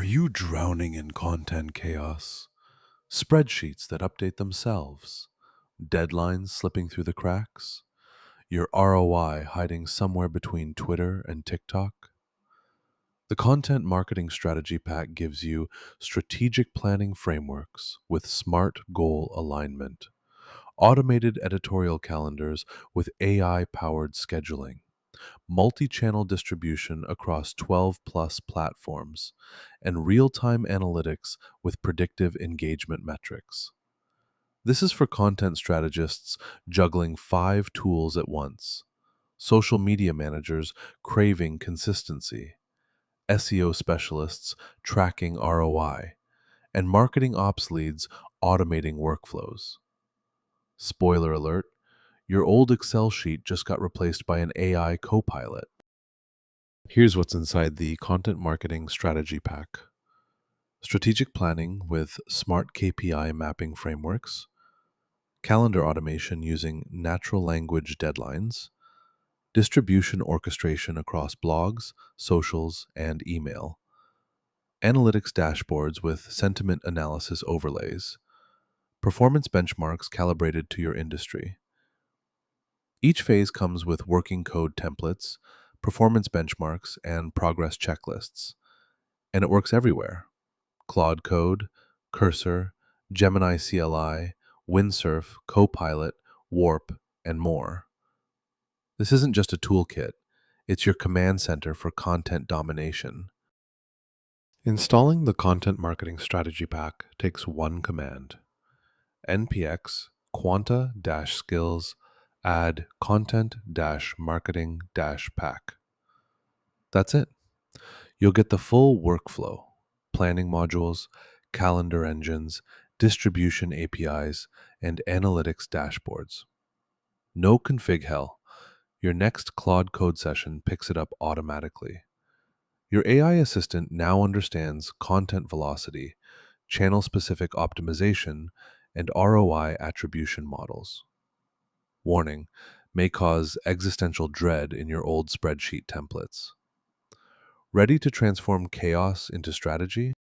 you drowning in content chaos? Spreadsheets that update themselves? Deadlines slipping through the cracks? Your ROI hiding somewhere between Twitter and TikTok? The Content Marketing Strategy Pack gives you strategic planning frameworks with smart goal alignment, automated editorial calendars with AI powered scheduling, multi-channel distribution across 12 plus platforms, and real-time analytics with predictive engagement metrics. This is for content strategists juggling 5 tools at once, social media managers craving consistency, SEO specialists tracking ROI, and marketing ops leads automating workflows. Spoiler alert, your old Excel sheet just got replaced by an AI Copilot. Here's what's inside the Content Marketing Strategy Pack: strategic planning with smart KPI mapping frameworks, calendar automation using natural language deadlines, distribution orchestration across blogs, socials, and email, analytics dashboards with sentiment analysis overlays, performance benchmarks calibrated to your industry. Each phase comes with working code templates, performance benchmarks, and progress checklists. And it works everywhere: Claude Code, Cursor, Gemini CLI, Windsurf, Copilot, Warp, and more. This isn't just a toolkit, it's your command center for content domination. Installing the Content Marketing Strategy Pack takes one command: npx quanta-skills add content-marketing-pack. That's it. You'll get the full workflow: planning modules, calendar engines, distribution APIs, and analytics dashboards. No config hell. Your next Claude code session picks it up automatically. Your AI assistant now understands content velocity, channel-specific optimization, and ROI attribution models. Warning: may cause existential dread in your old spreadsheet templates. Ready to transform chaos into strategy?